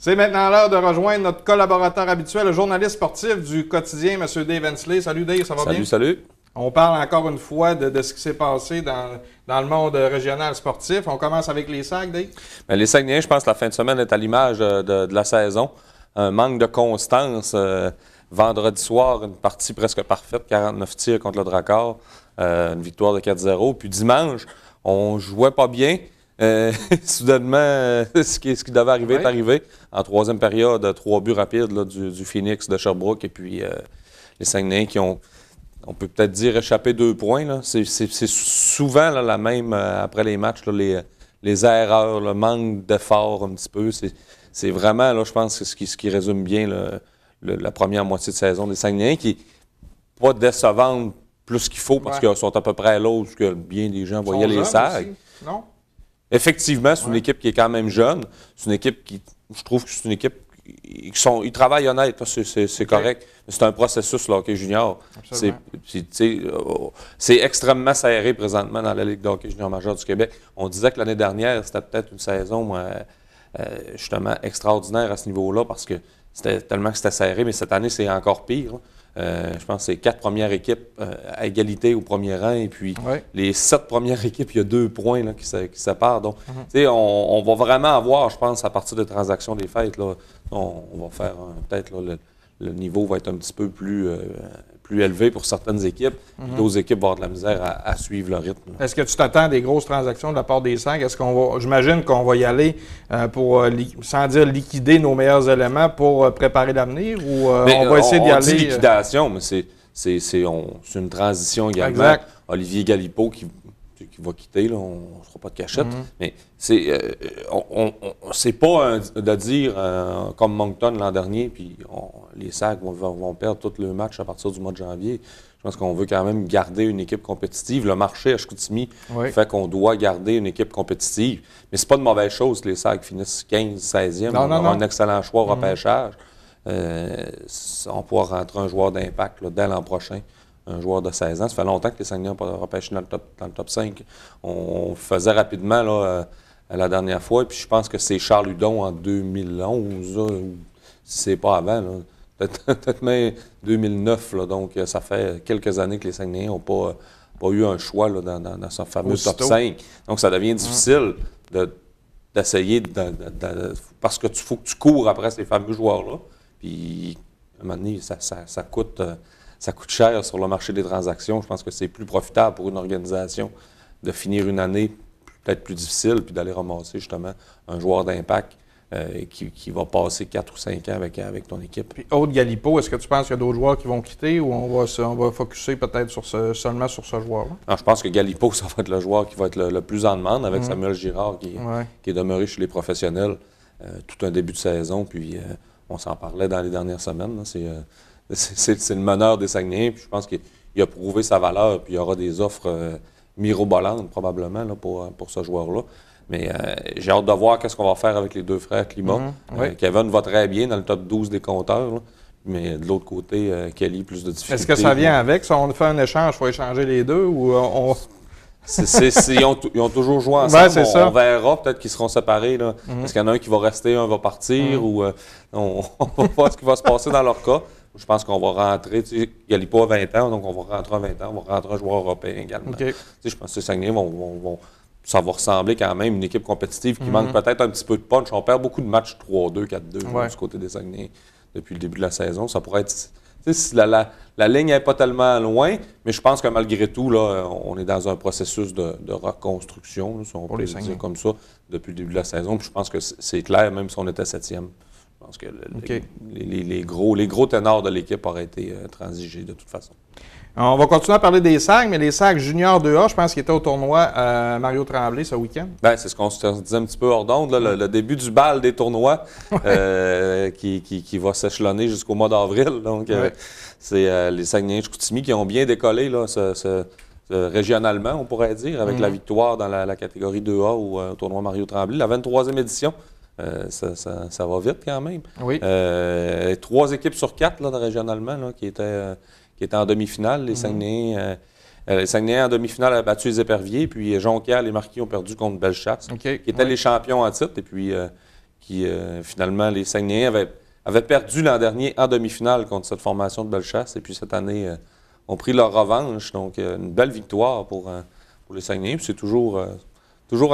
C'est maintenant l'heure de rejoindre notre collaborateur habituel, le journaliste sportif du quotidien, M. Dave Hensley. Salut Dave, ça va bien? Salut. On parle encore une fois de ce qui s'est passé dans le monde régional sportif. On commence avec les Sags, Dave? Bien, les Saguenayens, je pense que la fin de semaine est à l'image de la saison. Un manque de constance. Vendredi soir, une partie presque parfaite, 49 tirs contre le Drakkar, une victoire de 4-0. Puis dimanche, on jouait pas bien. Soudainement, ce qui devait arriver est arrivé. En troisième période, 3 buts rapides là, du Phoenix de Sherbrooke et puis les Saguenayens qui ont, on peut peut-être dire, échappé 2 points. Là. C'est souvent là, la même, après les matchs, là, les erreurs, le manque d'effort un petit peu. C'est vraiment, là, je pense, ce qui résume bien la première moitié de saison des Saguenayens, qui n'est pas décevante plus qu'il faut parce qu'ils sont à peu près à l'autre que bien des gens voyaient les Sags. Non? Effectivement, c'est une équipe qui est quand même jeune. C'est une équipe qui, je trouve que c'est une équipe ils travaillent honnête, c'est correct. C'est un processus, le hockey junior. C'est extrêmement serré présentement dans la Ligue de hockey junior majeur du Québec. On disait que l'année dernière, c'était peut-être une saison justement extraordinaire à ce niveau-là parce que c'était serré, mais cette année, c'est encore pire. Je pense que c'est 4 premières équipes à égalité au premier rang et puis les 7 premières équipes, il y a 2 points là, qui séparent. Donc, on va vraiment avoir, je pense, à partir des transactions des fêtes, là, on va faire peut-être le niveau va être un petit peu plus élevé pour certaines équipes. D'autres équipes vont avoir de la misère à suivre le rythme. Est-ce que tu t'attends à des grosses transactions de la part des Sags? J'imagine qu'on va y aller pour, sans dire liquider nos meilleurs éléments pour préparer l'avenir ou on va essayer d'y aller? On dit liquidation, mais c'est une transition également. Exact. Olivier Galipeau qui va quitter, là, on ne fera pas de cachette. Mais c'est pas de dire comme Moncton l'an dernier, puis les Sags vont perdre tous les matchs à partir du mois de janvier. Je pense qu'on veut quand même garder une équipe compétitive. Le marché à Chicoutimi fait qu'on doit garder une équipe compétitive. Mais c'est pas de mauvaise chose que les Sags finissent 15, 16e. On aura un excellent choix au repêchage. On pourra rentrer un joueur d'impact dès l'an prochain. Un joueur de 16 ans. Ça fait longtemps que les Saguenayens n'ont pas repêché dans le top 5. On le faisait rapidement là, la dernière fois. Et puis je pense que c'est Charles Hudon en 2011, là, ou si c'est pas avant. Peut-être même 2009. Là, donc ça fait quelques années que les Saguenayens n'ont pas eu un choix là, dans ce fameux top 5. Donc ça devient difficile d'essayer parce que faut que tu cours après ces fameux joueurs-là. Puis à un moment donné, ça coûte... Ça coûte cher sur le marché des transactions. Je pense que c'est plus profitable pour une organisation de finir une année peut-être plus difficile puis d'aller ramasser justement un joueur d'impact qui va passer 4 ou 5 ans avec ton équipe. Puis, autre Galipeau, est-ce que tu penses qu'il y a d'autres joueurs qui vont quitter ou on va focusser peut-être seulement sur ce joueur-là? Non, je pense que Galipeau, ça va être le joueur qui va être le plus en demande avec Samuel Girard qui est demeuré chez les professionnels tout un début de saison. Puis on s'en parlait dans les dernières semaines. Là, c'est le meneur des Saguenayens, puis je pense qu'il a prouvé sa valeur, puis il y aura des offres mirobolantes probablement là, pour ce joueur-là. Mais j'ai hâte de voir qu'est-ce qu'on va faire avec les 2 frères Climat. Kevin va très bien dans le top 12 des compteurs, là, mais de l'autre côté, Kelly, plus de difficultés. Est-ce que ça vient avec? Si on fait un échange, il faut échanger les deux ou on... Ils ont toujours joué ensemble. On verra, peut-être qu'ils seront séparés. Là. Est-ce qu'il y en a un qui va rester, un va partir, ou on va voir ce qui va se passer dans leur cas. Je pense qu'on va rentrer, Galipeau a 20 ans, donc on va rentrer à 20 ans, on va rentrer un joueur européen également. Je pense que les Saguenayens ça va ressembler quand même à une équipe compétitive qui manque peut-être un petit peu de punch. On perd beaucoup de matchs 3-2, 4-2 du côté des Saguenayens depuis le début de la saison. Ça pourrait être... La ligne n'est pas tellement loin, mais je pense que malgré tout, là, on est dans un processus de reconstruction, là, si on peut le dire comme ça, depuis le début de la saison. Puis je pense que c'est clair, même si on était 7e. Je pense que les gros ténors de l'équipe auraient été transigés de toute façon. On va continuer à parler des Sags, mais les Sags juniors 2A, je pense qu'ils étaient au tournoi Mario Tremblay ce week-end. Bien, c'est ce qu'on se disait un petit peu hors d'onde, le début du bal des tournois qui va s'échelonner jusqu'au mois d'avril. Donc, c'est les Saguenayens de Chicoutimi qui ont bien décollé là, régionalement, on pourrait dire, avec la victoire dans la catégorie 2A au tournoi Mario Tremblay, la 23e édition. Ça va vite quand même. 3 équipes sur 4 là, régionalement là, qui étaient en demi-finale. Les Saguenayens en demi-finale avaient battu les Éperviers, puis Jonquière, les Marquis ont perdu contre Bellechasse, qui étaient les champions en titre. Et puis finalement, les Saguenayens avaient perdu l'an dernier en demi-finale contre cette formation de Bellechasse. Et puis cette année, ont pris leur revanche. Donc, une belle victoire pour les Saguenayens. C'est toujours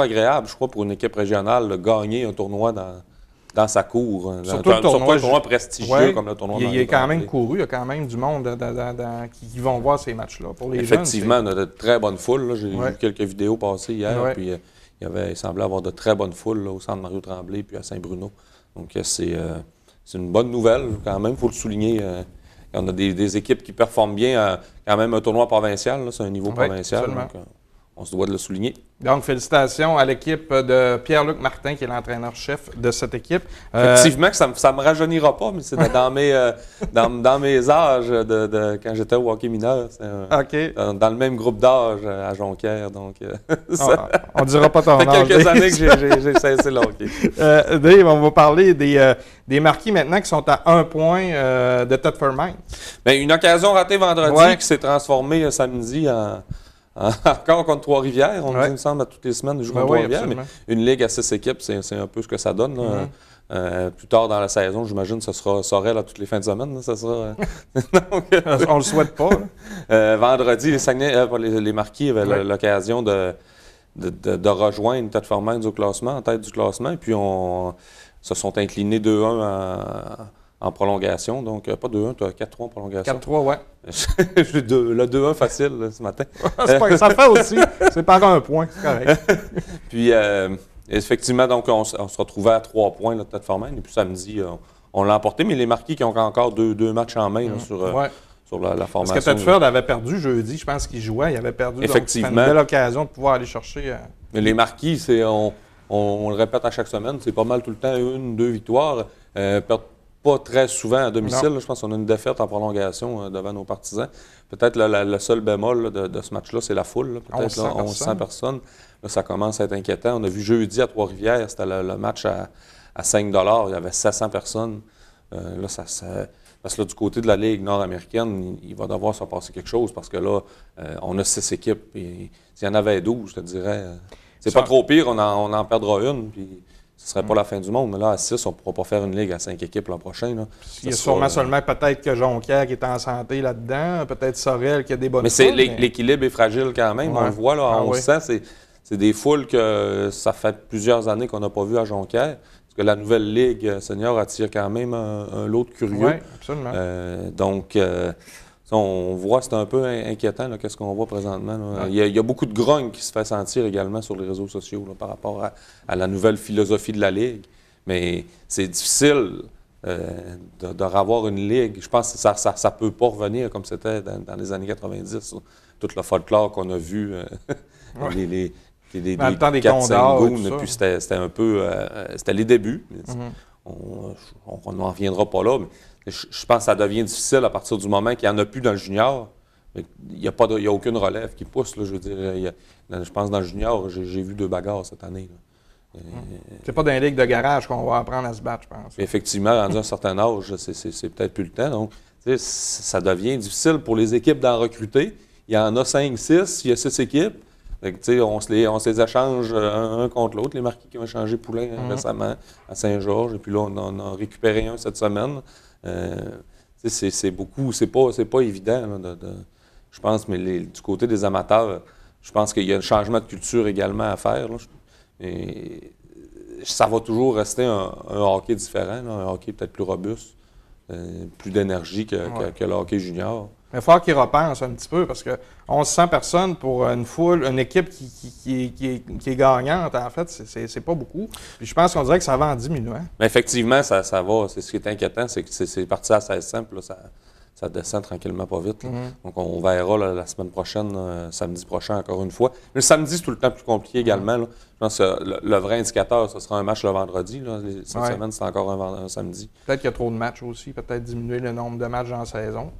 agréable, je crois, pour une équipe régionale de gagner un tournoi dans sa cour. Surtout un tournoi prestigieux comme le tournoi. Il est quand même couru, il y a quand même du monde qui vont voir ces matchs-là. Pour les Effectivement, jeunes, on a de très bonnes foules. J'ai vu quelques vidéos passer hier, puis il semblait avoir de très bonnes foules là, au centre Mario Tremblay puis à Saint-Bruno. Donc, c'est une bonne nouvelle, quand même, il faut le souligner. On a des équipes qui performent bien, quand même un tournoi provincial, c'est un niveau provincial. Donc, on se doit de le souligner. Donc, félicitations à l'équipe de Pierre-Luc Martin, qui est l'entraîneur-chef de cette équipe. Effectivement, que ça ne me rajeunira pas, mais c'était dans mes âges quand j'étais au hockey mineur. Dans le même groupe d'âge à Jonquière. Donc, on ne dira pas ton âge. Ça fait quelques années que j'ai cessé le hockey. Dave, on va parler des marquis maintenant qui sont à 1 point de Thetford Mines. Bien, une occasion ratée vendredi qui s'est transformée samedi encore contre Trois-Rivières. On nous semble à toutes les semaines de jouer contre Trois-Rivières. Mais une ligue à 6 équipes, c'est un peu ce que ça donne. Plus tard dans la saison, j'imagine que ce sera Sorel à toutes les fins de semaine. Là, ça sera, on le souhaite pas. Vendredi, les Marquis avaient l'occasion de rejoindre Thetford Mines au classement, en tête du classement. Et puis, se sont inclinés 2-1 en prolongation. Donc, pas 2-1, tu as 4-3 en prolongation. 4-3, ouais. J'ai le 2-1 facile là, ce matin. Ça fait aussi. C'est par un point, c'est correct. Puis, effectivement, donc, on se retrouvait à 3 points de Thetford Mines. Et puis, samedi, on l'a emporté. Mais les Marquis qui ont encore deux matchs en main là, sur la formation. Parce que Thetford avait perdu jeudi. Je pense qu'il jouait. Il avait perdu. Effectivement. Donc, une belle occasion de pouvoir aller chercher. Mais les Marquis, on le répète à chaque semaine, c'est pas mal tout le temps 1-2 victoires. Pas très souvent à domicile. Là, je pense qu'on a une défaite en prolongation devant nos partisans. Peut-être le seul bémol de ce match-là, c'est la foule. Peut-être 1100 personnes. Là, ça commence à être inquiétant. On a vu jeudi à Trois-Rivières, c'était le match à 5 $. Il y avait 700 personnes. Parce que là, du côté de la Ligue nord-américaine, il va devoir se passer quelque chose parce que là, on a 6 équipes. Et s'il y en avait 12, je te dirais, c'est pas trop pire, on en perdra une. Puis, ce ne serait pas la fin du monde, mais là, à 6, on ne pourra pas faire une ligue à 5 équipes l'an prochain. Là. Il y a sûrement seulement peut-être que Jonquière qui est en santé là-dedans, peut-être Sorel qui a des bonnes mais l'équilibre est fragile quand même. On le voit, là, on le sent. C'est des foules que ça fait plusieurs années qu'on n'a pas vu à Jonquière. Parce que la nouvelle ligue senior attire quand même un lot de curieux. Oui, absolument. Donc, on voit, c'est un peu inquiétant, qu'est-ce qu'on voit présentement. Il y a beaucoup de grogne qui se fait sentir également sur les réseaux sociaux là, par rapport à la nouvelle philosophie de la Ligue. Mais c'est difficile de revoir une Ligue. Je pense que ça ne peut pas revenir comme c'était dans les années 90. Là. Tout le folklore qu'on a vu, les dans le temps des Condors, puis c'était un peu... c'était les débuts. On n'en reviendra pas là, mais je pense que ça devient difficile à partir du moment qu'il n'y en a plus dans le junior. Il n'y a aucune relève qui pousse. Là, je veux dire, je pense que dans le junior, j'ai vu 2 bagarres cette année. C'est pas dans les ligues de garage qu'on va apprendre à se battre, je pense. Effectivement, rendu à un certain âge, c'est peut-être plus le temps. Donc, ça devient difficile pour les équipes d'en recruter. Il y en a 5, 6, il y a 6 équipes. On se les échange un contre l'autre. Les Marquis qui ont échangé Poulain récemment à Saint-Georges. Et puis là, on en a récupéré un cette semaine. C'est beaucoup, c'est pas évident. Là, je pense, mais du côté des amateurs, je pense qu'il y a un changement de culture également à faire. Là. Et ça va toujours rester un hockey différent, là, un hockey peut-être plus robuste, plus d'énergie que le hockey junior. Il va falloir qu'ils repensent un petit peu parce que 1100 personnes pour une équipe qui est gagnante, en fait, c'est pas beaucoup. Puis je pense qu'on dirait que ça va en diminuant. Mais effectivement, ça va. C'est ce qui est inquiétant, c'est que c'est parti à 1600, puis là, ça descend tranquillement pas vite. Donc on verra là, la semaine prochaine, samedi prochain, encore une fois. Mais le samedi, c'est tout le temps plus compliqué également. Là. Je pense que le vrai indicateur, ce sera un match le vendredi. Là. Cette semaine, c'est encore un samedi. Peut-être qu'il y a trop de matchs aussi. Peut-être diminuer le nombre de matchs dans la saison.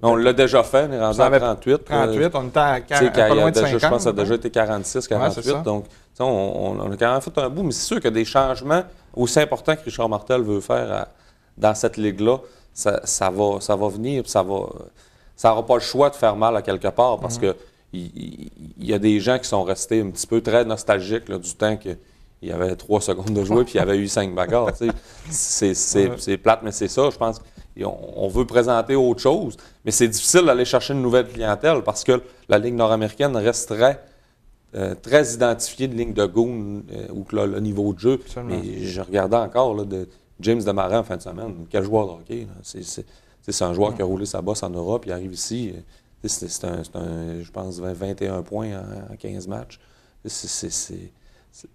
On l'a déjà fait, on est rendu à 38. 38, on était à pas loin de 50. Je pense que ça a déjà été 46, 48. Ouais, donc, on a quand même fait un bout, mais c'est sûr qu'il y a des changements aussi importants que Richard Martel veut faire dans cette ligue-là. Ça va venir, ça n'aura pas le choix de faire mal à quelque part parce que il y a des gens qui sont restés un petit peu très nostalgiques là, du temps que il y avait 3 secondes de jouer, puis il y avait eu 5 bagarres. C'est plate, mais c'est ça, je pense. On veut présenter autre chose, mais c'est difficile d'aller chercher une nouvelle clientèle parce que la Ligue nord-américaine resterait très identifiée de ligne de goon ou que le niveau de jeu. Absolument. Et je regardais encore là, de James Desmarais en fin de semaine. Quel joueur de hockey. C'est un joueur qui a roulé sa bosse en Europe, il arrive ici. C'est je pense, 21 points en 15 matchs.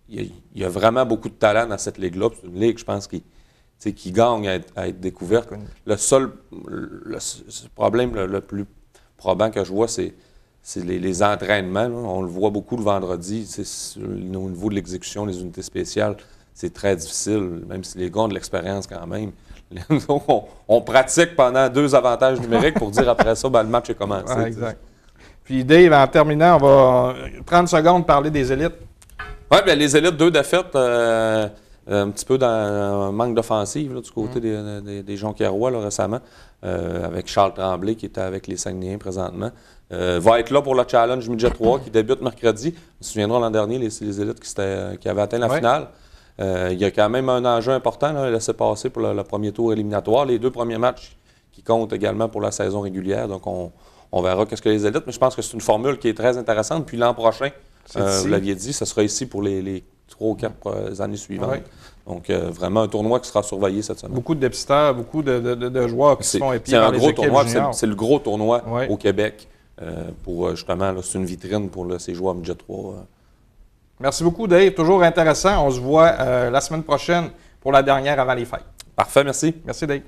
Il y a vraiment beaucoup de talent dans cette ligue-là. C'est une ligue, je pense, qui gagne à être découverte. Le problème le plus probant que je vois, c'est les entraînements. Là. On le voit beaucoup le vendredi. Au niveau de l'exécution, les unités spéciales, c'est très difficile, même si les gars ont de l'expérience quand même. On pratique pendant 2 avantages numériques pour dire après ça, le match est commencé. Ouais, exact. Puis Dave, en terminant, on va 30 secondes parler des élites. Oui, bien les élites, 2 défaites, un petit peu dans un manque d'offensive du côté des Jonquiérois récemment, avec Charles Tremblay qui était avec les Saguenayens présentement. Va être là pour le Challenge Midget 3 qui débute mercredi. On se souviendra l'an dernier, les élites qui avaient atteint la finale. Il y a quand même un enjeu important à laisser passer pour le premier tour éliminatoire. Les 2 premiers matchs qui comptent également pour la saison régulière. Donc, on verra qu'est-ce que les élites. Mais je pense que c'est une formule qui est très intéressante. Puis l'an prochain, vous l'aviez dit, ce sera ici pour les 3 ou 4 années suivantes. Ouais. Donc, vraiment un tournoi qui sera surveillé cette semaine. Beaucoup de dépisteurs, beaucoup de joueurs qui se font épier par les équipes juniors. C'est le gros tournoi au Québec pour justement, c'est une vitrine pour ces joueurs Midget 3. Merci beaucoup, Dave. Toujours intéressant. On se voit la semaine prochaine pour la dernière avant les fêtes. Parfait, merci. Merci, Dave.